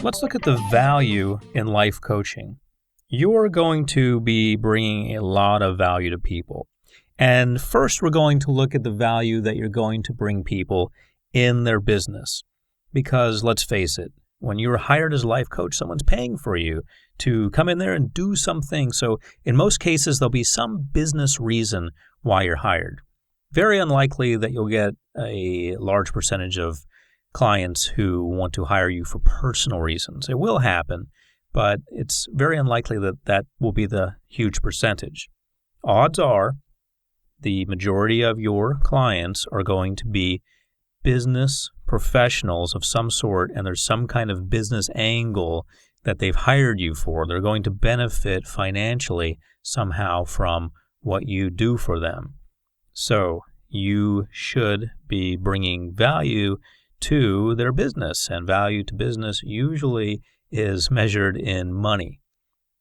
Let's look at the value in life coaching. You're going to be bringing a lot of value to people. And first, we're going to look at the value that you're going to bring people in their business. Because let's face it, when you're hired as a life coach, someone's paying for you to come in there and do something. So in most cases, there'll be some business reason why you're hired. Very unlikely that you'll get a large percentage of clients who want to hire you for personal reasons. It will happen, but it's very unlikely that that will be the huge percentage. Odds are the majority of your clients are going to be business professionals of some sort, and there's some kind of business angle that they've hired you for. They're going to benefit financially somehow from what you do for them. So you should be bringing value to their business, and value to business usually is measured in money.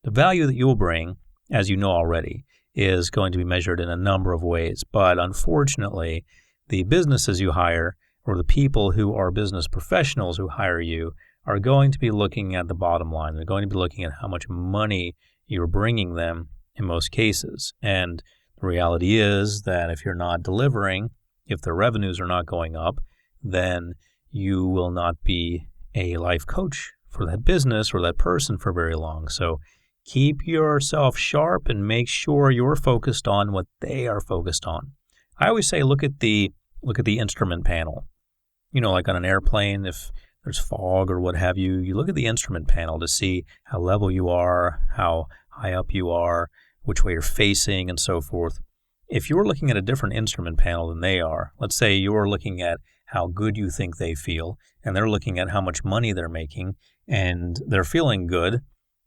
The value that you'll bring, as you know already, is going to be measured in a number of ways, but unfortunately, the businesses you hire or the people who are business professionals who hire you are going to be looking at the bottom line. They're going to be looking at how much money you're bringing them in most cases. And the reality is that if you're not delivering, if the revenues are not going up, then you will not be a life coach for that business or that person for very long. So keep yourself sharp and make sure you're focused on what they are focused on. I always say look at the instrument panel. You know, like on an airplane, if there's fog or what have you, you look at the instrument panel to see how level you are, how high up you are, which way you're facing, and so forth. If you're looking at a different instrument panel than they are, let's say you're looking at how good you think they feel, and they're looking at how much money they're making, and they're feeling good,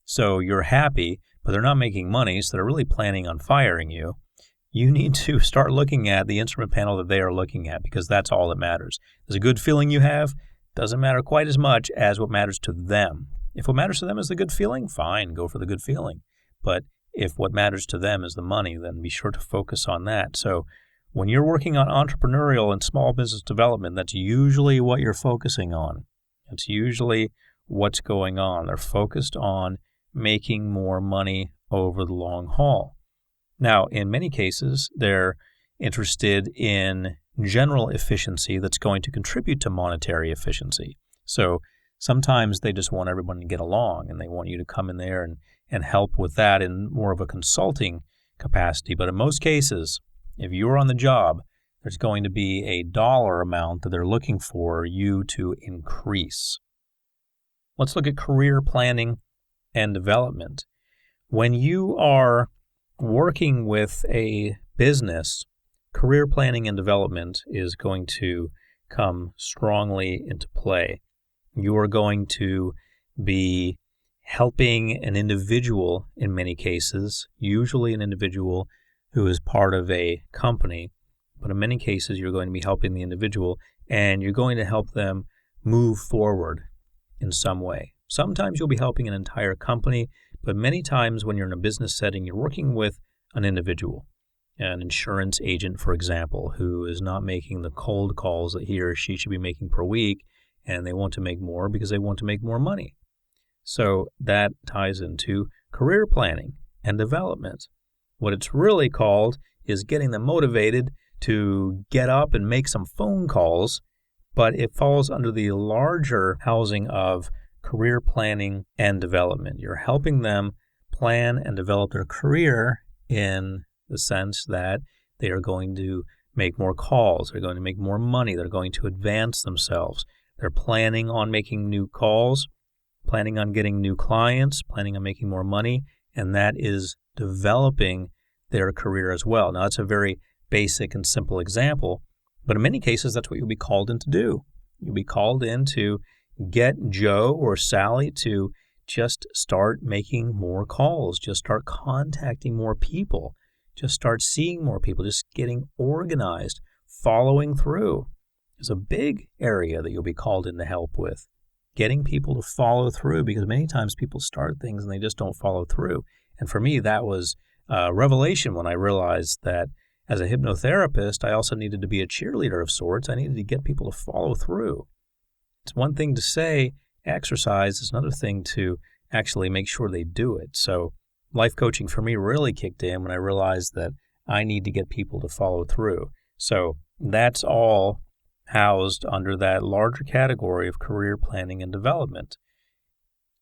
so you're happy, but they're not making money, so they're really planning on firing you. You need to start looking at the instrument panel that they are looking at, because that's all that matters. There's a good feeling you have, doesn't matter quite as much as what matters to them. If what matters to them is the good feeling, fine, go for the good feeling. But if what matters to them is the money, then be sure to focus on that. So when you're working on entrepreneurial and small business development, that's usually what you're focusing on. It's usually what's going on. They're focused on making more money over the long haul. Now, in many cases, they're interested in general efficiency that's going to contribute to monetary efficiency. So sometimes they just want everyone to get along, and they want you to come in there and help with that in more of a consulting capacity. But in most cases, if you're on the job, there's going to be a dollar amount that they're looking for you to increase. Let's look at career planning and development. When you are working with a business, career planning and development is going to come strongly into play. You are going to be helping an individual in many cases, usually an individual who is part of a company, but in many cases you're going to be helping the individual and you're going to help them move forward in some way. Sometimes you'll be helping an entire company, but many times when you're in a business setting, you're working with an individual, an insurance agent, for example, who is not making the cold calls that he or she should be making per week, and they want to make more because they want to make more money. So that ties into career planning and development. What it's really called is getting them motivated to get up and make some phone calls, but it falls under the larger housing of career planning and development. You're helping them plan and develop their career in the sense that they are going to make more calls, they're going to make more money, they're going to advance themselves. They're planning on making new calls, planning on getting new clients, planning on making more money, and that is developing their career as well. Now, that's a very basic and simple example, but in many cases, that's what you'll be called in to do. You'll be called in to get Joe or Sally to just start making more calls, just start contacting more people, just start seeing more people, just getting organized, following through is a big area that you'll be called in to help with. Getting people to follow through, because many times people start things and they just don't follow through. And for me, that was revelation when I realized that as a hypnotherapist, I also needed to be a cheerleader of sorts. I needed to get people to follow through. It's one thing to say exercise, it's another thing to actually make sure they do it. So life coaching for me really kicked in when I realized that I need to get people to follow through. So that's all housed under that larger category of career planning and development.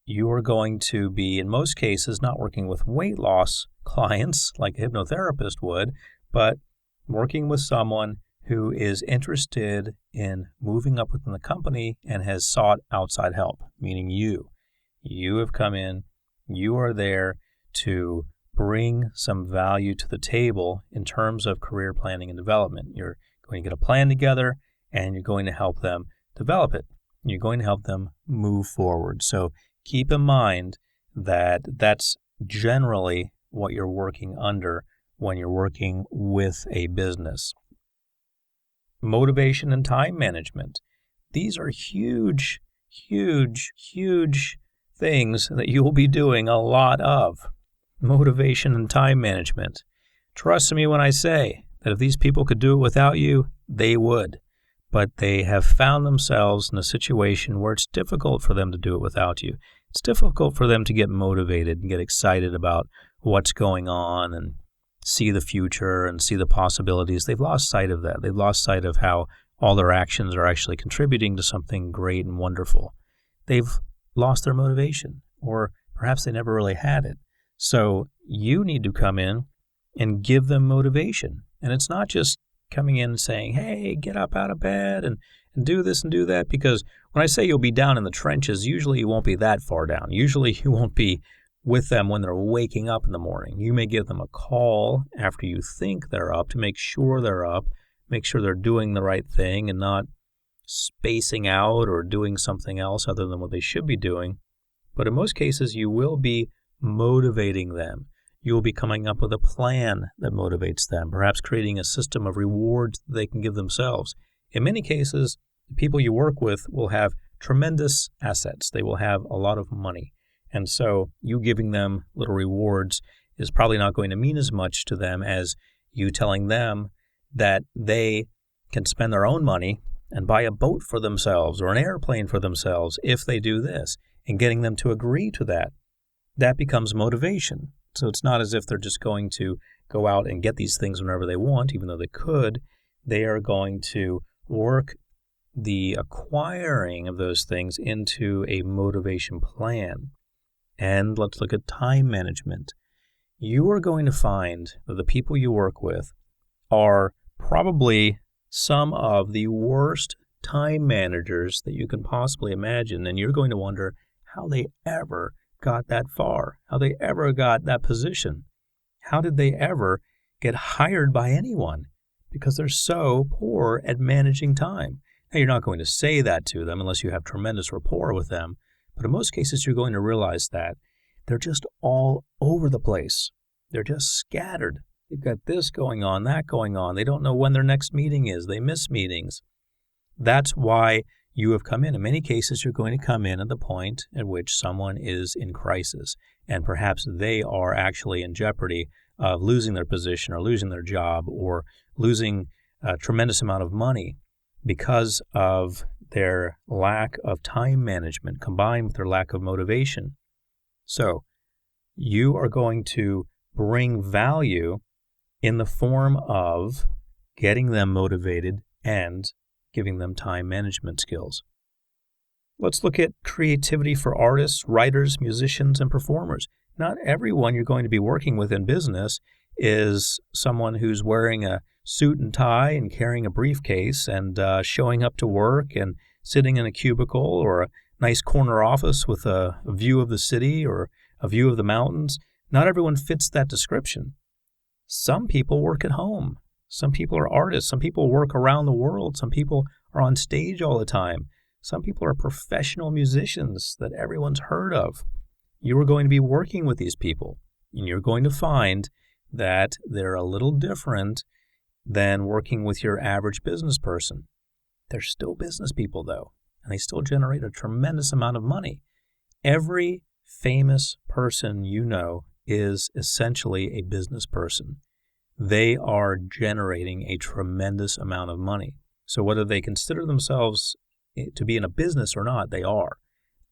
You are going to be, in most cases, not working with weight loss clients like a hypnotherapist would, but working with someone who is interested in moving up within the company and has sought outside help, meaning you. You have come in, you are there to bring some value to the table in terms of career planning and development. You're going to get a plan together and you're going to help them develop it. You're going to help them move forward. So keep in mind that that's generally what you're working under when you're working with a business. Motivation and time management. These are huge, huge, huge things that you will be doing a lot of. Motivation and time management. Trust me when I say that if these people could do it without you, they would. But they have found themselves in a situation where it's difficult for them to do it without you. It's difficult for them to get motivated and get excited about what's going on and see the future and see the possibilities. They've lost sight of that. They've lost sight of how all their actions are actually contributing to something great and wonderful. They've lost their motivation, or perhaps they never really had it. So you need to come in and give them motivation. And it's not just coming in and saying, hey, get up out of bed and do this and do that, because when I say you'll be down in the trenches, usually you won't be that far down. Usually you won't be with them when they're waking up in the morning. You may give them a call after you think they're up to make sure they're up, make sure they're doing the right thing and not spacing out or doing something else other than what they should be doing. But in most cases, you will be motivating them. You will be coming up with a plan that motivates them, perhaps creating a system of rewards that they can give themselves. In many cases, the people you work with will have tremendous assets. They will have a lot of money. And so you giving them little rewards is probably not going to mean as much to them as you telling them that they can spend their own money and buy a boat for themselves or an airplane for themselves if they do this, and getting them to agree to that. That becomes motivation. So it's not as if they're just going to go out and get these things whenever they want, even though they could. They are going to work the acquiring of those things into a motivation plan. And let's look at time management. You are going to find that the people you work with are probably some of the worst time managers that you can possibly imagine, and you're going to wonder how they ever got that far, how they ever got that position. How did they ever get hired by anyone? Because they're so poor at managing time. Now, you're not going to say that to them unless you have tremendous rapport with them, but in most cases, you're going to realize that they're just all over the place. They're just scattered. They've got this going on, that going on. They don't know when their next meeting is. They miss meetings. That's why you have come in. In many cases, you're going to come in at the point at which someone is in crisis, and perhaps they are actually in jeopardy of losing their position or losing their job or losing a tremendous amount of money because of their lack of time management combined with their lack of motivation. So you are going to bring value in the form of getting them motivated and giving them time management skills. Let's look at creativity for artists, writers, musicians, and performers. Not everyone you're going to be working with in business is someone who's wearing a suit and tie and carrying a briefcase and showing up to work and sitting in a cubicle or a nice corner office with a view of the city or a view of the mountains. Not everyone fits that description. Some people work at home. Some people are artists. Some people work around the world. Some people are on stage all the time. Some people are professional musicians that everyone's heard of. You are going to be working with these people, and you're going to find that they're a little different than working with your average business person. They're still business people, though, and they still generate a tremendous amount of money. Every famous person you know is essentially a business person. They are generating a tremendous amount of money. So whether they consider themselves to be in a business or not, they are.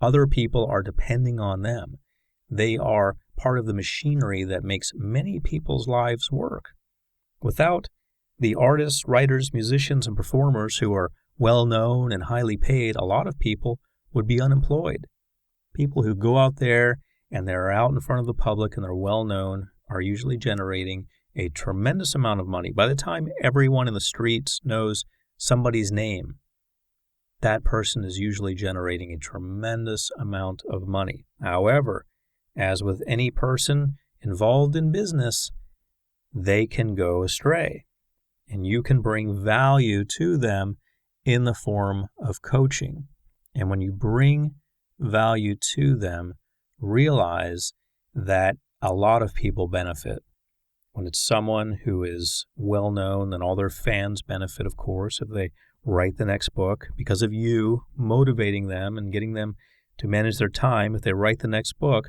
Other people are depending on them. They are part of the machinery that makes many people's lives work. Without the artists, writers, musicians, and performers who are well-known and highly paid, a lot of people would be unemployed. People who go out there and they're out in front of the public and they're well-known are usually generating a tremendous amount of money. By the time everyone in the streets knows somebody's name, that person is usually generating a tremendous amount of money. However, as with any person involved in business, they can go astray. And you can bring value to them in the form of coaching. And when you bring value to them, realize that a lot of people benefit. When it's someone who is well known, then all their fans benefit, of course, if they write the next book because of you motivating them and getting them to manage their time. If they write the next book,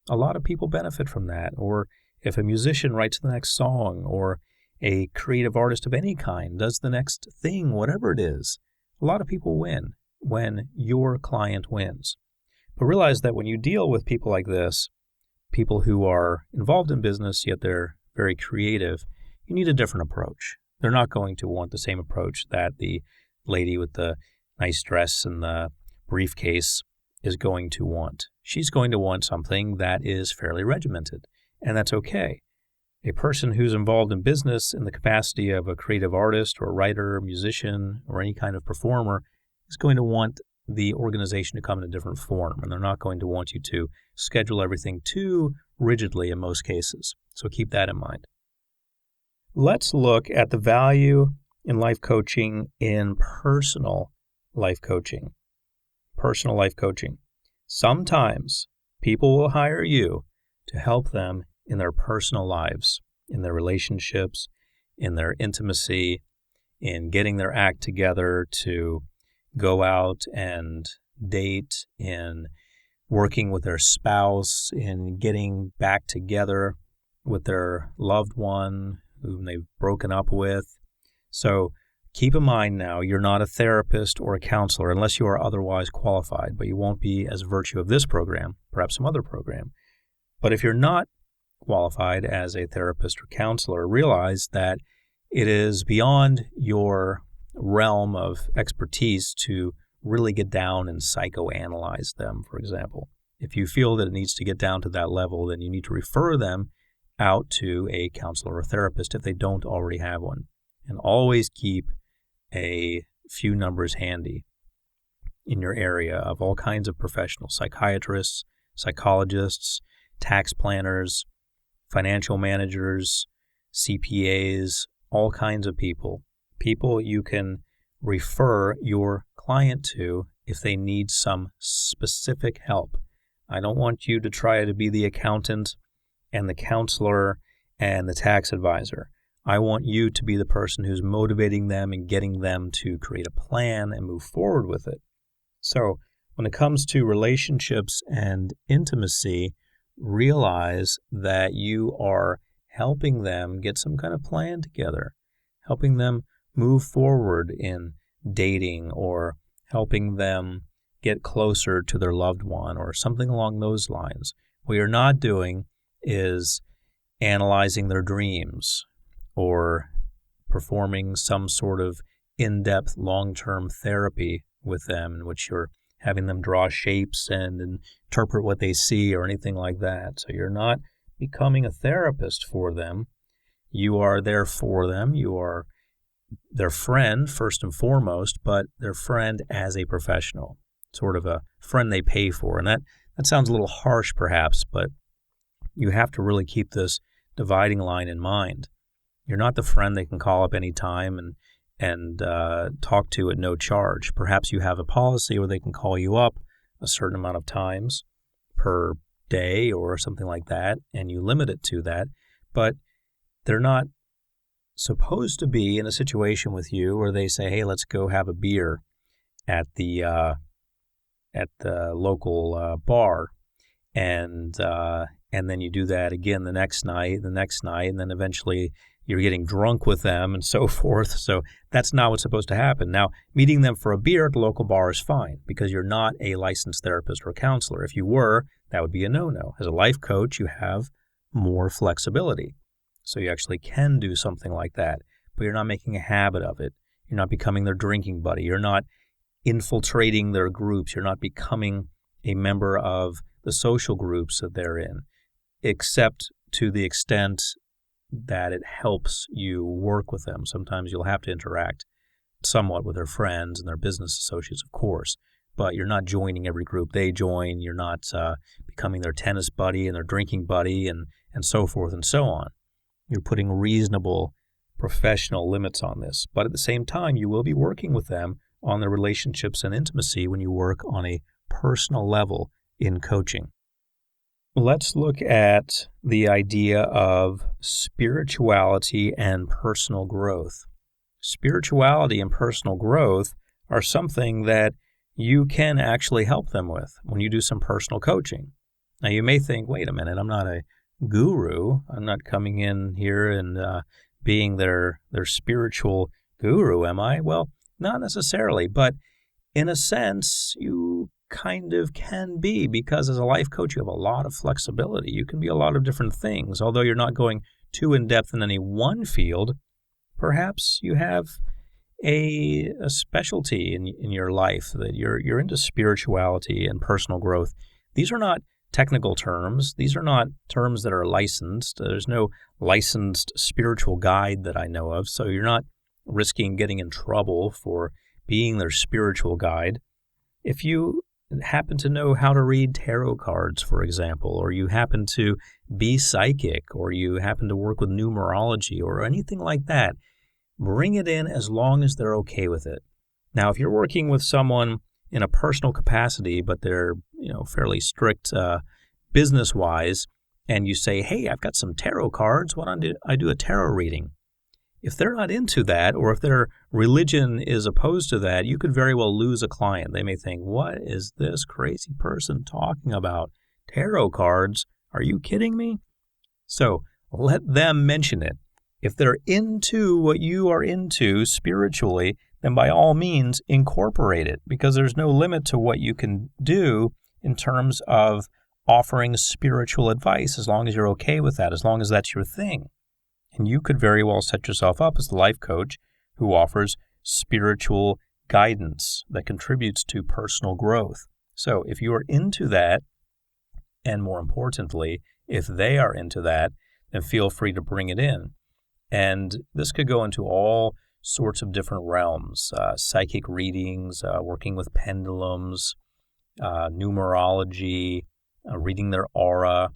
a lot of people benefit from that. Or if a musician writes the next song, or a creative artist of any kind does the next thing, whatever it is, a lot of people win when your client wins. But realize that when you deal with people like this, people who are involved in business, yet they're very creative, you need a different approach. They're not going to want the same approach that the lady with the nice dress and the briefcase is going to want. She's going to want something that is fairly regimented, and that's okay. A person who's involved in business in the capacity of a creative artist or writer, musician, or any kind of performer is going to want the organization to come in a different form, and they're not going to want you to schedule everything too rigidly in most cases. So keep that in mind. Let's look at the value in life coaching in personal life coaching. Personal life coaching. Sometimes people will hire you to help them in their personal lives, in their relationships, in their intimacy, in getting their act together to go out and date, in working with their spouse, in getting back together with their loved one whom they've broken up with. So keep in mind now, you're not a therapist or a counselor unless you are otherwise qualified, but you won't be as virtue of this program, perhaps some other program. But if you're not qualified as a therapist or counselor, realize that it is beyond your realm of expertise to really get down and psychoanalyze them, for example. If you feel that it needs to get down to that level, then you need to refer them out to a counselor or therapist if they don't already have one. And always keep a few numbers handy in your area of all kinds of professionals: psychiatrists, psychologists, tax planners, financial managers, CPAs, all kinds of people. People you can refer your client to if they need some specific help. I don't want you to try to be the accountant and the counselor and the tax advisor. I want you to be the person who's motivating them and getting them to create a plan and move forward with it. So when it comes to relationships and intimacy, realize that you are helping them get some kind of plan together, helping them move forward in dating, or helping them get closer to their loved one, or something along those lines. What you're not doing is analyzing their dreams or performing some sort of in-depth long-term therapy with them in which you're having them draw shapes and interpret what they see or anything like that. So you're not becoming a therapist for them. You are there for them. You are their friend first and foremost, but their friend as a professional, sort of a friend they pay for. And that sounds a little harsh perhaps, but you have to really keep this dividing line in mind. You're not the friend they can call up any time and talk to at no charge. Perhaps you have a policy where they can call you up a certain amount of times per day or something like that, and you limit it to that. But they're not supposed to be in a situation with you where they say, hey, let's go have a beer at the local bar, and and then you do that again the next night, and then eventually you're getting drunk with them and so forth. So that's not what's supposed to happen. Now, meeting them for a beer at the local bar is fine because you're not a licensed therapist or counselor. If you were, that would be a no-no. As a life coach, you have more flexibility. So you actually can do something like that, but you're not making a habit of it. You're not becoming their drinking buddy. You're not infiltrating their groups. You're not becoming a member of the social groups that they're in, except to the extent that it helps you work with them. Sometimes you'll have to interact somewhat with their friends and their business associates, of course, but you're not joining every group they join. You're not becoming their tennis buddy and their drinking buddy and so forth and so on. You're putting reasonable professional limits on this. But at the same time, you will be working with them on their relationships and intimacy when you work on a personal level in coaching. Let's look at the idea of spirituality and personal growth. Spirituality and personal growth are something that you can actually help them with when you do some personal coaching. Now, you may think, wait a minute, I'm not a guru. I'm not coming in here and being their spiritual guru, am I? Well, not necessarily, but in a sense, you kind of can be, because as a life coach, you have a lot of flexibility. You can be a lot of different things. Although you're not going too in-depth in any one field, perhaps you have a specialty in your life that you're into spirituality and personal growth. These are not technical terms. These are not terms that are licensed. There's no licensed spiritual guide that I know of, so you're not risking getting in trouble for being their spiritual guide. If you happen to know how to read tarot cards, for example, or you happen to be psychic, or you happen to work with numerology or anything like that, bring it in as long as they're okay with it. Now, if you're working with someone in a personal capacity, but they're fairly strict business-wise, and you say, hey, I've got some tarot cards, why don't I do a tarot reading? If they're not into that, or if their religion is opposed to that, you could very well lose a client. They may think, what is this crazy person talking about? Tarot cards? Are you kidding me? So let them mention it. If they're into what you are into spiritually, then by all means incorporate it, because there's no limit to what you can do in terms of offering spiritual advice, as long as you're okay with that, as long as that's your thing. And you could very well set yourself up as the life coach who offers spiritual guidance that contributes to personal growth. So if you are into that, and more importantly, if they are into that, then feel free to bring it in. And this could go into all sorts of different realms, psychic readings, working with pendulums, numerology, reading their aura,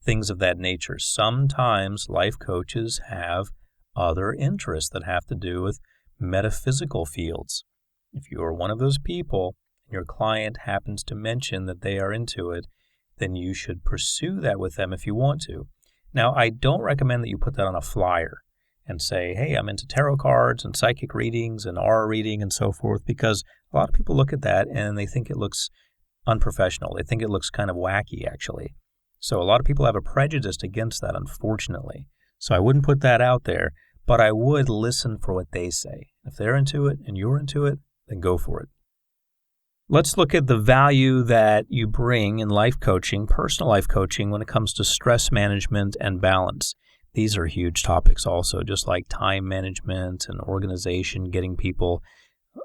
things of that nature. Sometimes life coaches have other interests that have to do with metaphysical fields. If you are one of those people, and your client happens to mention that they are into it, then you should pursue that with them if you want to. Now, I don't recommend that you put that on a flyer and say, hey, I'm into tarot cards and psychic readings and aura reading and so forth, because a lot of people look at that and they think it looks unprofessional. They think it looks kind of wacky, actually. So a lot of people have a prejudice against that, unfortunately. So I wouldn't put that out there, but I would listen for what they say. If they're into it and you're into it, then go for it. Let's look at the value that you bring in life coaching, personal life coaching, when it comes to stress management and balance. These are huge topics also, just like time management and organization, getting people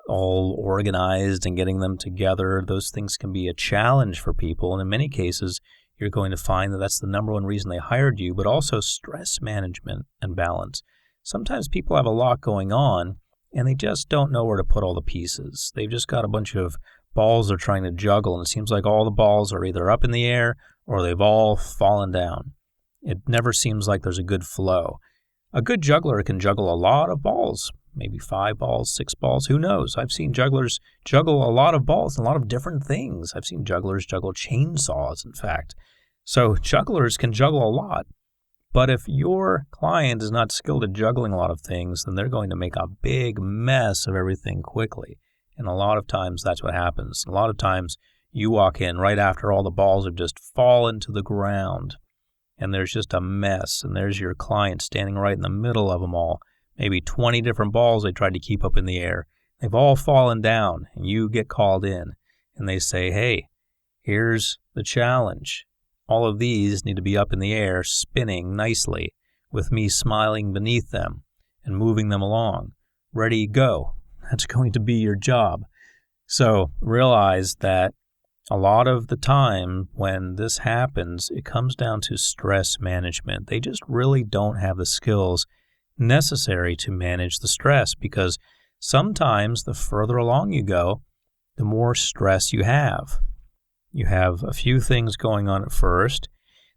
all organized and getting them together. Those things can be a challenge for people, and in many cases, you're going to find that that's the number one reason they hired you, but also stress management and balance. Sometimes people have a lot going on, and they just don't know where to put all the pieces. They've just got a bunch of balls they're trying to juggle, and it seems like all the balls are either up in the air or they've all fallen down. It never seems like there's a good flow. A good juggler can juggle a lot of balls, maybe 5 balls, 6 balls, who knows? I've seen jugglers juggle a lot of balls and a lot of different things. I've seen jugglers juggle chainsaws, in fact. So jugglers can juggle a lot. But if your client is not skilled at juggling a lot of things, then they're going to make a big mess of everything quickly. And a lot of times that's what happens. A lot of times you walk in right after all the balls have just fallen to the ground. and there's just a mess, and there's your client standing right in the middle of them all, maybe 20 different balls they tried to keep up in the air. They've all fallen down, and you get called in, and they say, hey, here's the challenge. All of these need to be up in the air, spinning nicely, with me smiling beneath them and moving them along. Ready, go. That's going to be your job. So realize that a lot of the time when this happens, it comes down to stress management. They just really don't have the skills necessary to manage the stress, because sometimes the further along you go, the more stress you have. You have a few things going on at first,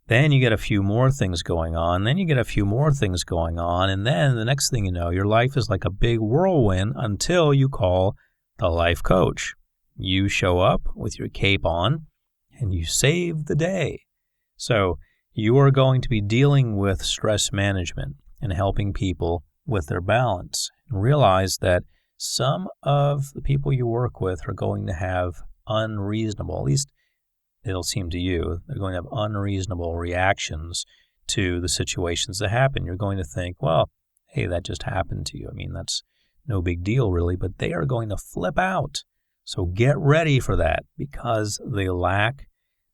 then you get a few more things going on, then you get a few more things going on, and then the next thing you know, your life is like a big whirlwind until you call the life coach. You show up with your cape on, and you save the day. So you are going to be dealing with stress management and helping people with their balance. And realize that some of the people you work with are going to have unreasonable, at least it'll seem to you, they're going to have unreasonable reactions to the situations that happen. You're going to think, well, hey, that just happened to you. I mean, that's no big deal really, but they are going to flip out. So get ready for that, because they lack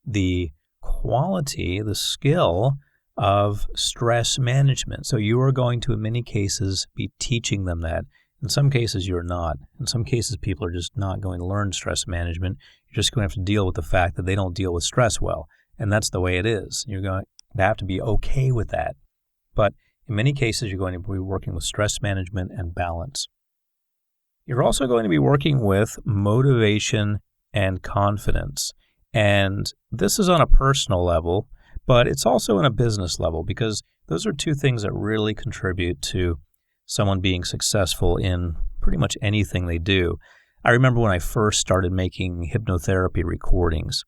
the quality, the skill of stress management. So you are going to, in many cases, be teaching them that. In some cases, you're not. In some cases, people are just not going to learn stress management. You're just going to have to deal with the fact that they don't deal with stress well. And that's the way it is. You're going to have to be okay with that. But in many cases, you're going to be working with stress management and balance. You're also going to be working with motivation and confidence. And this is on a personal level, but it's also on a business level, because those are two things that really contribute to someone being successful in pretty much anything they do. I remember when I first started making hypnotherapy recordings.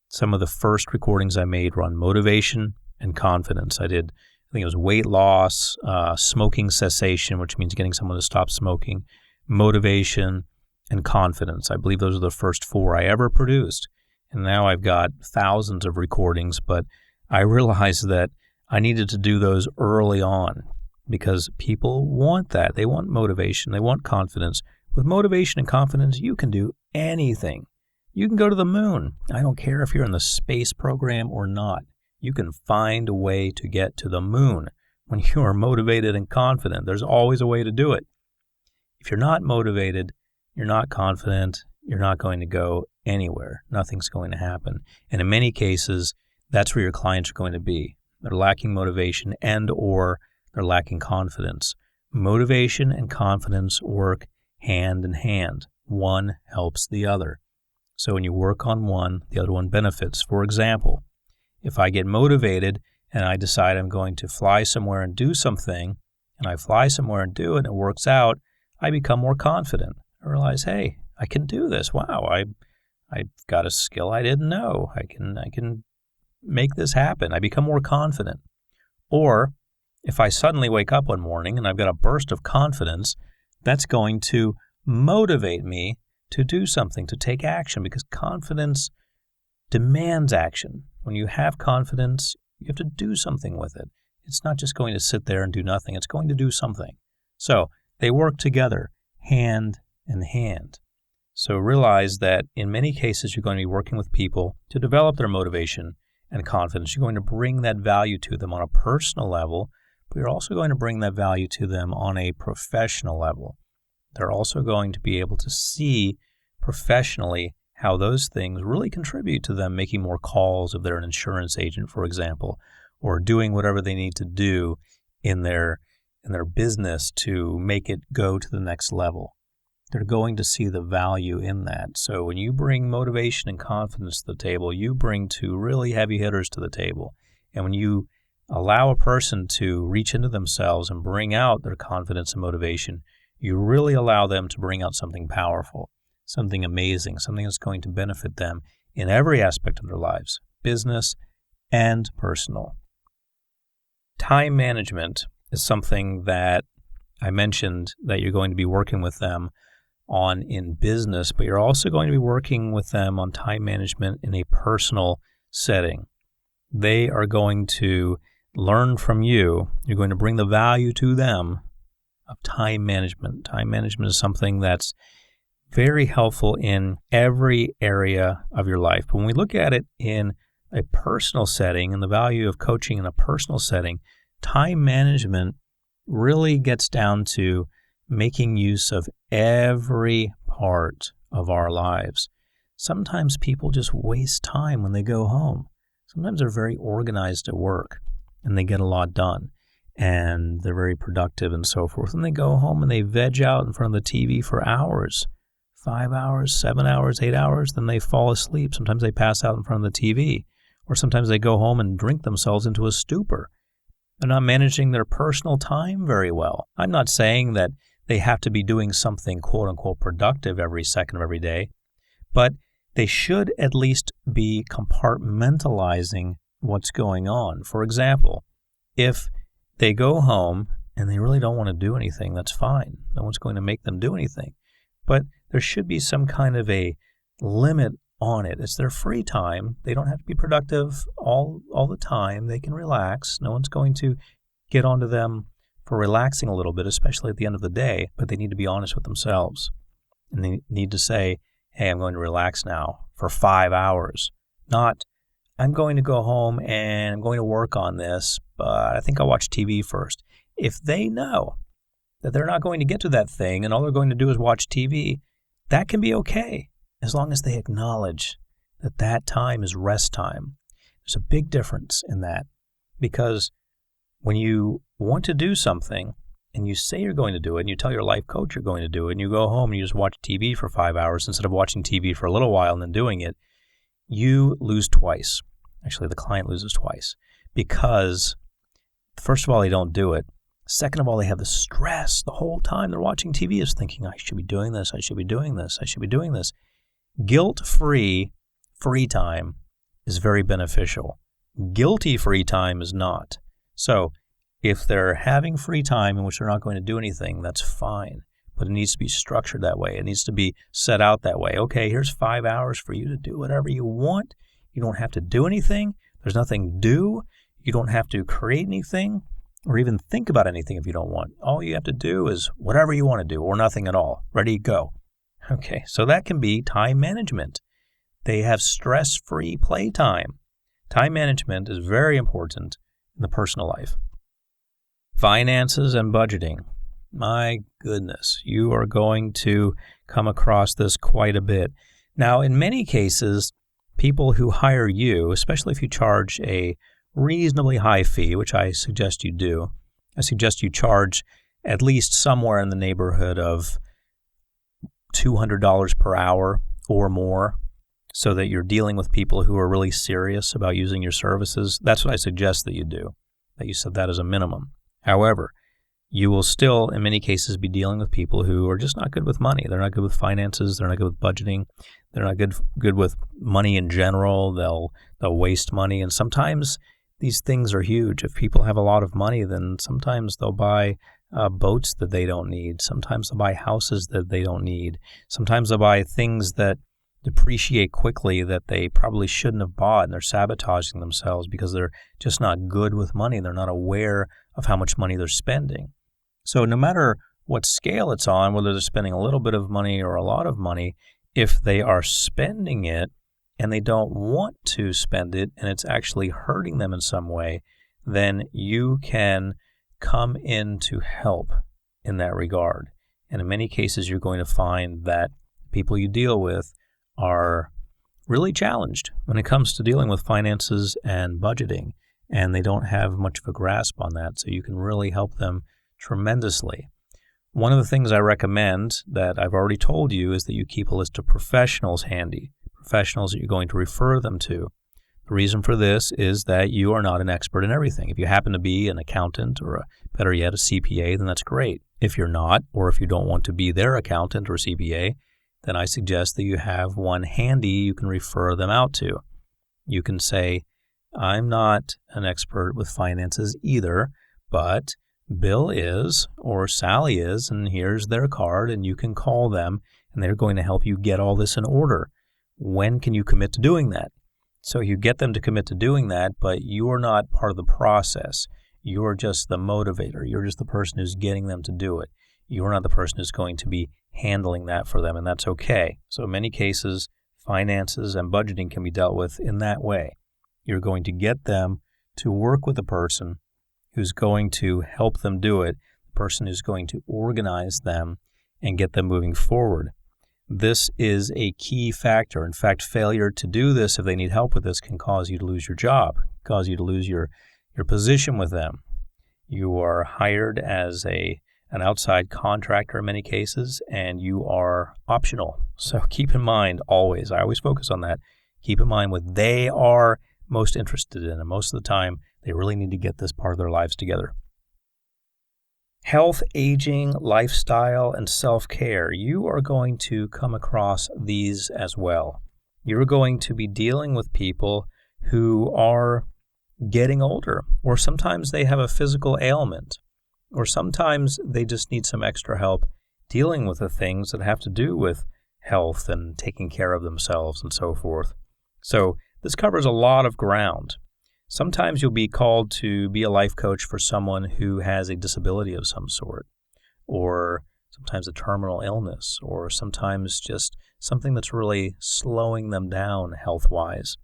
Some of the first recordings I made were on motivation and confidence. I think it was weight loss, smoking cessation, which means getting someone to stop smoking, motivation, and confidence. I believe those are the first 4 I ever produced. And now I've got thousands of recordings, but I realized that I needed to do those early on, because people want that. They want motivation. They want confidence. With motivation and confidence, you can do anything. You can go to the moon. I don't care if you're in the space program or not. You can find a way to get to the moon when you are motivated and confident. There's always a way to do it. If you're not motivated, you're not confident, you're not going to go anywhere. Nothing's going to happen. And in many cases, that's where your clients are going to be. They're lacking motivation and or they're lacking confidence. Motivation and confidence work hand in hand. One helps the other. So when you work on one, the other one benefits. For example, if I get motivated and I decide I'm going to fly somewhere and do something, and I fly somewhere and do it and it works out, I become more confident. I realize, hey, I can do this. Wow, I've got a skill I didn't know. I can make this happen. I become more confident. Or if I suddenly wake up one morning and I've got a burst of confidence, that's going to motivate me to do something, to take action, because confidence demands action. When you have confidence, you have to do something with it. It's not just going to sit there and do nothing. It's going to do something. So they work together, hand in hand. So realize that in many cases, you're going to be working with people to develop their motivation and confidence. You're going to bring that value to them on a personal level, but you're also going to bring that value to them on a professional level. They're also going to be able to see professionally how those things really contribute to them making more calls if they're an insurance agent, for example, or doing whatever they need to do in their business to make it go to the next level. They're going to see the value in that. So when you bring motivation and confidence to the table, you bring two really heavy hitters to the table. And when you allow a person to reach into themselves and bring out their confidence and motivation, you really allow them to bring out something powerful, something amazing, something that's going to benefit them in every aspect of their lives, business and personal. Time management is something that I mentioned that you're going to be working with them on in business, but you're also going to be working with them on time management in a personal setting. they are going to learn from you. You're going to bring the value to them of time management. Time management is something that's very helpful in every area of your life. But when we look at it in a personal setting and the value of coaching in a personal setting, time management really gets down to making use of every part of our lives. Sometimes people just waste time when they go home. Sometimes they're very organized at work and they get a lot done and they're very productive and so forth. And they go home and they veg out in front of the TV for hours, 5 hours, 7 hours, 8 hours. Then they fall asleep. Sometimes they pass out in front of the TV, or sometimes they go home and drink themselves into a stupor. They're not managing their personal time very well. I'm not saying that they have to be doing something quote unquote productive every second of every day, but they should at least be compartmentalizing what's going on. For example, if they go home and they really don't want to do anything, that's fine. No one's going to make them do anything. But there should be some kind of a limit on it. It's their free time. They don't have to be productive all the time. They can relax. No one's going to get onto them for relaxing a little bit, especially at the end of the day, but they need to be honest with themselves. And they need to say, hey, I'm going to relax now for 5 hours. Not, I'm going to go home and I'm going to work on this, but I think I'll watch TV first. If they know that they're not going to get to that thing and all they're going to do is watch TV, that can be okay, as long as they acknowledge that that time is rest time. There's a big difference in that, because when you want to do something and you say you're going to do it and you tell your life coach you're going to do it and you go home and you just watch TV for 5 hours instead of watching TV for a little while and then doing it, you lose twice. Actually, the client loses twice, because first of all, they don't do it. Second of all, they have the stress the whole time they're watching TV is thinking, I should be doing this, I should be doing this, I should be doing this. Guilt-free free time is very beneficial. Guilty free time is not. So if they're having free time in which they're not going to do anything, that's fine. But it needs to be structured that way. It needs to be set out that way. Okay, here's 5 hours for you to do whatever you want. You don't have to do anything. There's nothing due. You don't have to create anything or even think about anything if you don't want. All you have to do is whatever you want to do, or nothing at all. Ready, go. Okay, so that can be time management. They have stress-free playtime. Time management is very important in the personal life. Finances and budgeting. My goodness, you are going to come across this quite a bit. Now, in many cases, people who hire you, especially if you charge a reasonably high fee, which I suggest you do, I suggest you charge at least somewhere in the neighborhood of $200 per hour or more, so that you're dealing with people who are really serious about using your services. That's what I suggest that you do, that you set that as a minimum. However, you will still, in many cases, be dealing with people who are just not good with money. They're not good with finances. They're not good with budgeting. They're not good with money in general. They'll waste money. And sometimes these things are huge. If people have a lot of money, then sometimes they'll buy boats that they don't need. Sometimes they'll buy houses that they don't need. Sometimes they'll buy things that depreciate quickly that they probably shouldn't have bought, and they're sabotaging themselves because they're just not good with money. They're not aware of how much money they're spending. So no matter what scale it's on, whether they're spending a little bit of money or a lot of money, if they are spending it and they don't want to spend it and it's actually hurting them in some way, then you can come in to help in that regard. And in many cases, you're going to find that people you deal with are really challenged when it comes to dealing with finances and budgeting, and they don't have much of a grasp on that, so you can really help them tremendously. One of the things I recommend that I've already told you is that you keep a list of professionals handy, professionals that you're going to refer them to. The reason for this is that you are not an expert in everything. If you happen to be an accountant or, better yet, a CPA, then that's great. If you're not, or if you don't want to be their accountant or CPA, then I suggest that you have one handy you can refer them out to. You can say, I'm not an expert with finances either, but Bill is, or Sally is, and here's their card, and you can call them, and they're going to help you get all this in order. When can you commit to doing that? So you get them to commit to doing that, but you're not part of the process. You're just the motivator. You're just the person who's getting them to do it. You're not the person who's going to be handling that for them, and that's okay. So in many cases, finances and budgeting can be dealt with in that way. You're going to get them to work with the person who's going to help them do it, the person who's going to organize them and get them moving forward. This is a key factor. In fact, failure to do this, if they need help with this, can cause you to lose your job, cause you to lose your position with them. You are hired as an outside contractor in many cases, and you are optional. So keep in mind always, I always focus on that, keep in mind what they are most interested in, and most of the time, they really need to get this part of their lives together. Health, aging, lifestyle, and self-care. You are going to come across these as well. You're going to be dealing with people who are getting older, or sometimes they have a physical ailment, or sometimes they just need some extra help dealing with the things that have to do with health and taking care of themselves and so forth. So this covers a lot of ground. Sometimes you'll be called to be a life coach for someone who has a disability of some sort, or sometimes a terminal illness, or sometimes just something that's really slowing them down health-wise.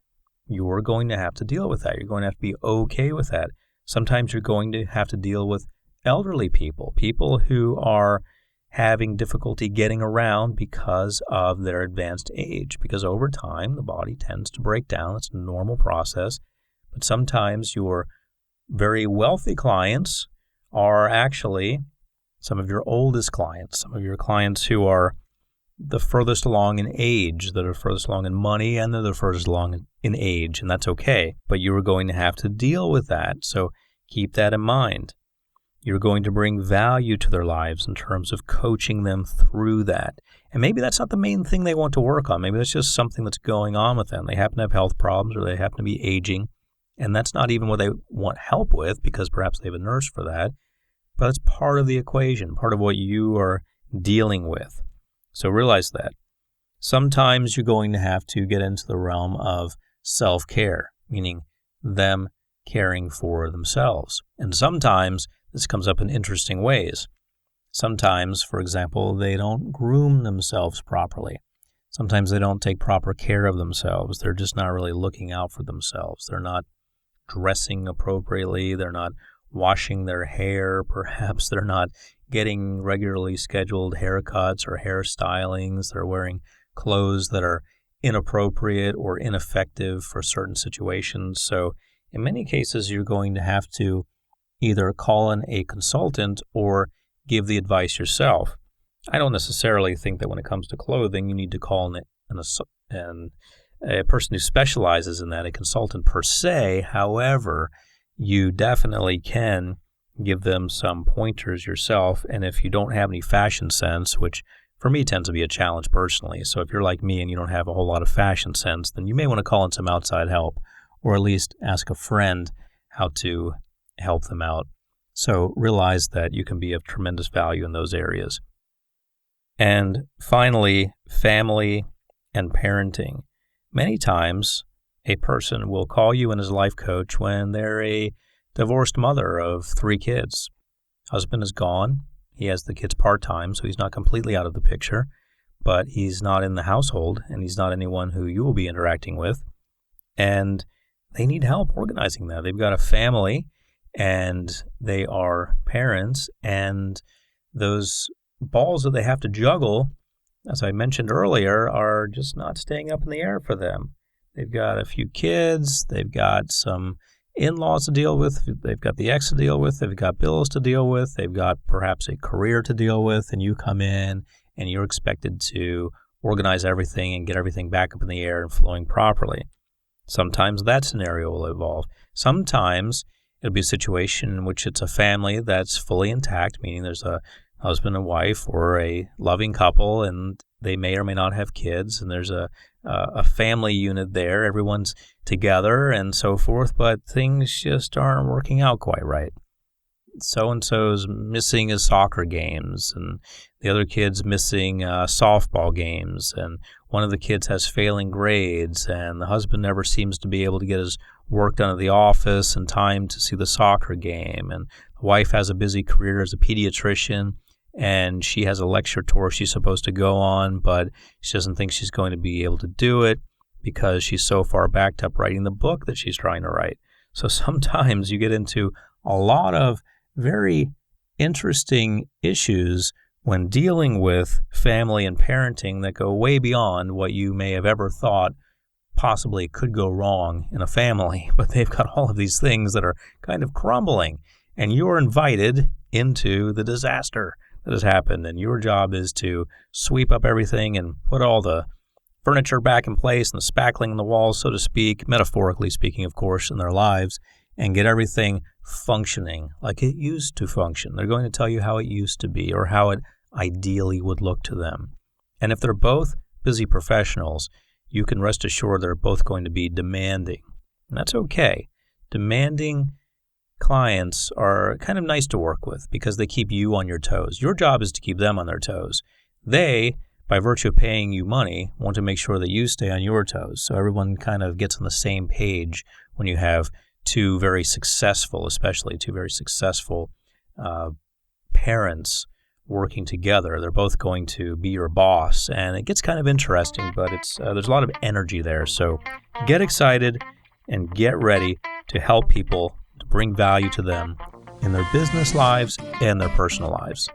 You're going to have to deal with that. You're going to have to be okay with that. Sometimes you're going to have to deal with elderly people, people who are having difficulty getting around because of their advanced age, because over time the body tends to break down. It's a normal process. But sometimes your very wealthy clients are actually some of your oldest clients, some of your clients who are the furthest along in age, that are furthest along in money, and they're the furthest along in age, and that's okay. But you are going to have to deal with that, so keep that in mind. You're going to bring value to their lives in terms of coaching them through that. And maybe that's not the main thing they want to work on. Maybe that's just something that's going on with them. They happen to have health problems, or they happen to be aging. And that's not even what they want help with, because perhaps they have a nurse for that. But it's part of the equation, part of what you are dealing with. So realize that. Sometimes you're going to have to get into the realm of self-care, meaning them caring for themselves. And sometimes this comes up in interesting ways. Sometimes, for example, they don't groom themselves properly. Sometimes they don't take proper care of themselves. They're just not really looking out for themselves. They're not dressing appropriately. They're not washing their hair. Perhaps they're not getting regularly scheduled haircuts or hairstylings. They're wearing clothes that are inappropriate or ineffective for certain situations. So in many cases, you're going to have to either call in a consultant or give the advice yourself. I don't necessarily think that when it comes to clothing, you need to call in a person who specializes in that, a consultant per se. However, you definitely can give them some pointers yourself. And if you don't have any fashion sense, which for me tends to be a challenge personally, so if you're like me and you don't have a whole lot of fashion sense, then you may want to call in some outside help, or at least ask a friend how to help them out. So realize that you can be of tremendous value in those areas. And finally, family and parenting. Many times, a person will call you in as a life coach when they're a divorced mother of 3 kids. Husband is gone. He has the kids part-time, so he's not completely out of the picture, but he's not in the household, and he's not anyone who you will be interacting with. And they need help organizing that. They've got a family, and they are parents, and those balls that they have to juggle, as I mentioned earlier, are just not staying up in the air for them. They've got a few kids, they've got some in-laws to deal with, they've got the ex to deal with, they've got bills to deal with, they've got perhaps a career to deal with, and you come in and you're expected to organize everything and get everything back up in the air and flowing properly. Sometimes that scenario will evolve. Sometimes it'll be a situation in which it's a family that's fully intact, meaning there's a husband and wife or a loving couple, and they may or may not have kids, and there's a family unit there. Everyone's together and so forth, but things just aren't working out quite right. so-and-so's missing his soccer games, and the other kid's missing softball games, and one of the kids has failing grades, and the husband never seems to be able to get his work done at the office in time to see the soccer game, and the wife has a busy career as a pediatrician, and she has a lecture tour she's supposed to go on, but she doesn't think she's going to be able to do it because she's so far backed up writing the book that she's trying to write. So sometimes you get into a lot of very interesting issues when dealing with family and parenting that go way beyond what you may have ever thought possibly could go wrong in a family. But they've got all of these things that are kind of crumbling, and you're invited into the disaster that has happened, and your job is to sweep up everything and put all the furniture back in place and the spackling in the walls, so to speak, metaphorically speaking, of course, in their lives, and get everything functioning like it used to function. They're going to tell you how it used to be or how it ideally would look to them. And if they're both busy professionals, you can rest assured they're both going to be demanding. And that's okay. Demanding clients are kind of nice to work with because they keep you on your toes. Your job is to keep them on their toes. They, by virtue of paying you money, want to make sure that you stay on your toes. So everyone kind of gets on the same page when you have two very successful parents working together. They're both going to be your boss, and it gets kind of interesting, but there's a lot of energy there. So get excited and get ready to help people, to bring value to them in their business lives and their personal lives.